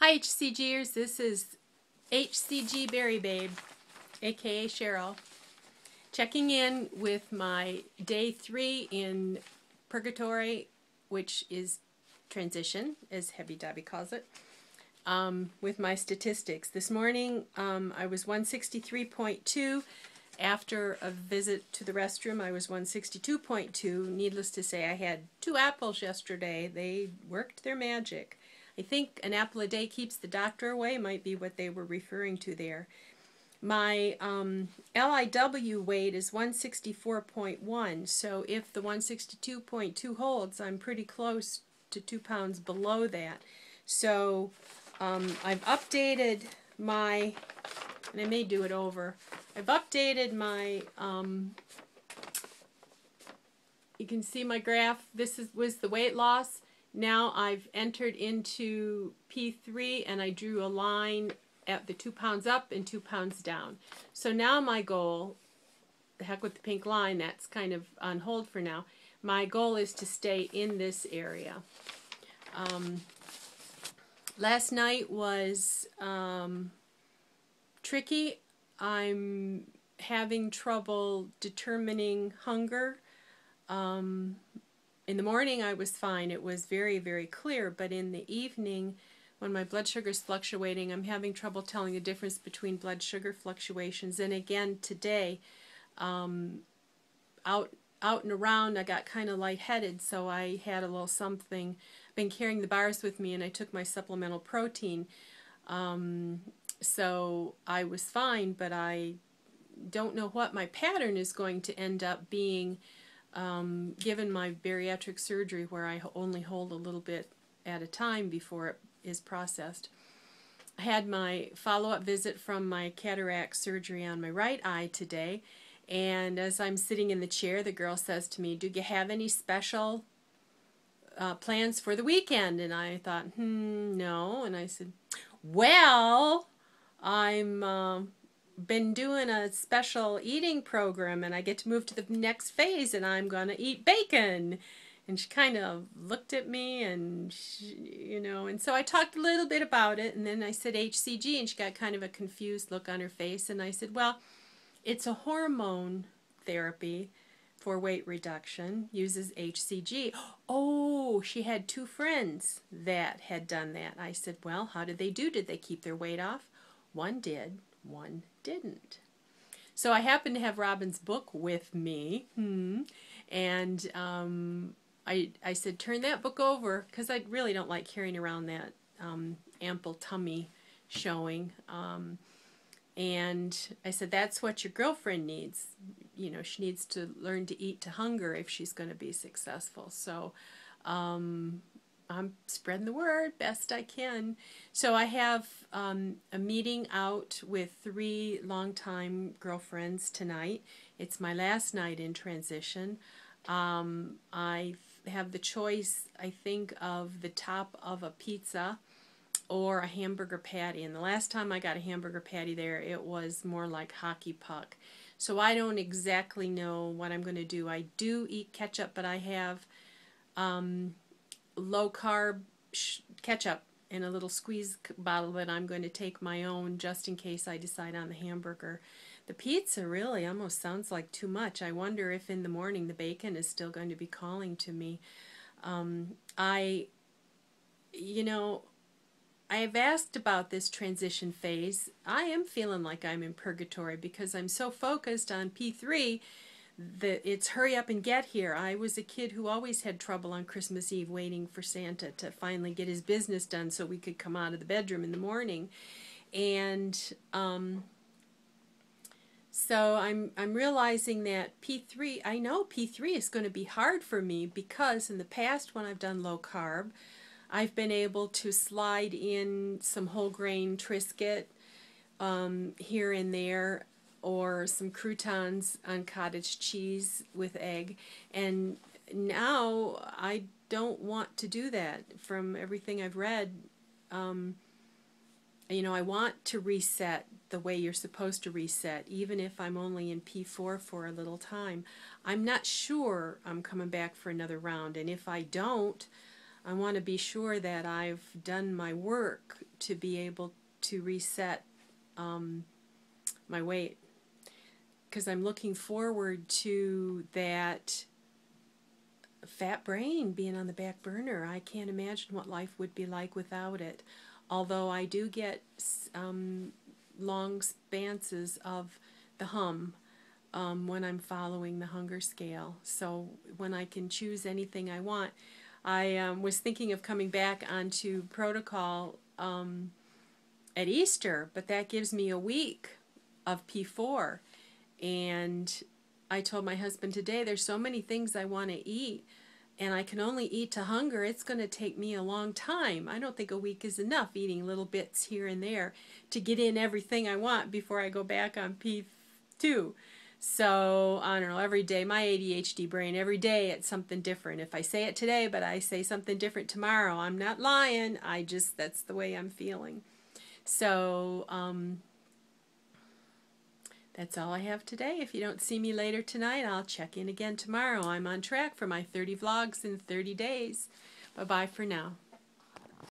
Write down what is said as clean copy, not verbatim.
Hi HCGers, this is HCG Berry Babe, aka Cheryl, checking in with my day 3 in purgatory, which is transition, as Hebby Dobby calls it, with my statistics. This morning I was 163.2. After a visit to the restroom, I was 162.2. Needless to say, I had 2 apples yesterday. They worked their magic. I think an apple a day keeps the doctor away, might be what they were referring to there. My LIW weight is 164.1, so if the 162.2 holds, I'm pretty close to 2 pounds below that. So I've updated my, and I may do it over, I've updated my, you can see my graph. This was the weight loss. Now I've entered into P3 and I drew a line at the 2 pounds up and 2 pounds down. So now my goal, the heck with the pink line, that's kind of on hold for now. My goal is to stay in this area. Last night was tricky. I'm having trouble determining hunger. In the morning I was fine. It was very, very clear, but in the evening when my blood sugar is fluctuating, I'm having trouble telling the difference between blood sugar fluctuations. And again today, out and around, I got kind of lightheaded, so I had a little something. I've been carrying the bars with me and I took my supplemental protein. So I was fine, but I don't know what my pattern is going to end up being given my bariatric surgery, where I only hold a little bit at a time before it is processed. I had my follow-up visit from my cataract surgery on my right eye today, and as I'm sitting in the chair, the girl says to me, "Do you have any special plans for the weekend?" And I thought, no. And I said, "Well, I'm been doing a special eating program and I get to move to the next phase and I'm going to eat bacon." And she kind of looked at me and, and so I talked a little bit about it, and then I said HCG and she got kind of a confused look on her face, and I said, "Well, it's a hormone therapy for weight reduction, uses HCG." Oh, she had 2 friends that had done that. I said, "Well, how did they do? Did they keep their weight off?" One did, one didn't. So I happened to have Robin's book with me, and I said, "Turn that book over," because I really don't like carrying around that ample tummy showing. And I said, "That's what your girlfriend needs. She needs to learn to eat to hunger if she's going to be successful." So I'm spreading the word best I can. So I have a meeting out with 3 longtime girlfriends tonight. It's my last night in transition. I have the choice, I think, of the top of a pizza or a hamburger patty. And the last time I got a hamburger patty there, it was more like hockey puck. So I don't exactly know what I'm going to do. I do eat ketchup, but I have low-carb ketchup in a little squeeze bottle that I'm going to take my own just in case I decide on the hamburger. The pizza really almost sounds like too much. I wonder if in the morning the bacon is still going to be calling to me. I've asked about this transition phase. I am feeling like I'm in purgatory because I'm so focused on P3 that it's hurry up and get here. I was a kid who always had trouble on Christmas Eve waiting for Santa to finally get his business done so we could come out of the bedroom in the morning. And so I'm realizing that P3, I know P3 is going to be hard for me because in the past when I've done low carb, I've been able to slide in some whole grain Triscuit here and there, or some croutons on cottage cheese with egg. And now I don't want to do that. From everything I've read, I want to reset the way you're supposed to reset, even if I'm only in P4 for a little time. I'm not sure I'm coming back for another round, and if I don't, I want to be sure that I've done my work to be able to reset my weight, because I'm looking forward to that fat brain being on the back burner. I can't imagine what life would be like without it. Although I do get long spanses of the hum when I'm following the hunger scale. So when I can choose anything I want, I was thinking of coming back onto protocol at Easter, but that gives me a week of P4. And I told my husband today, there's so many things I want to eat, and I can only eat to hunger. It's going to take me a long time. I don't think a week is enough, eating little bits here and there to get in everything I want before I go back on P2. So, I don't know, every day, my ADHD brain, every day it's something different. If I say it today, but I say something different tomorrow, I'm not lying. That's the way I'm feeling. So, that's all I have today. If you don't see me later tonight, I'll check in again tomorrow. I'm on track for my 30 vlogs in 30 days. Bye-bye for now.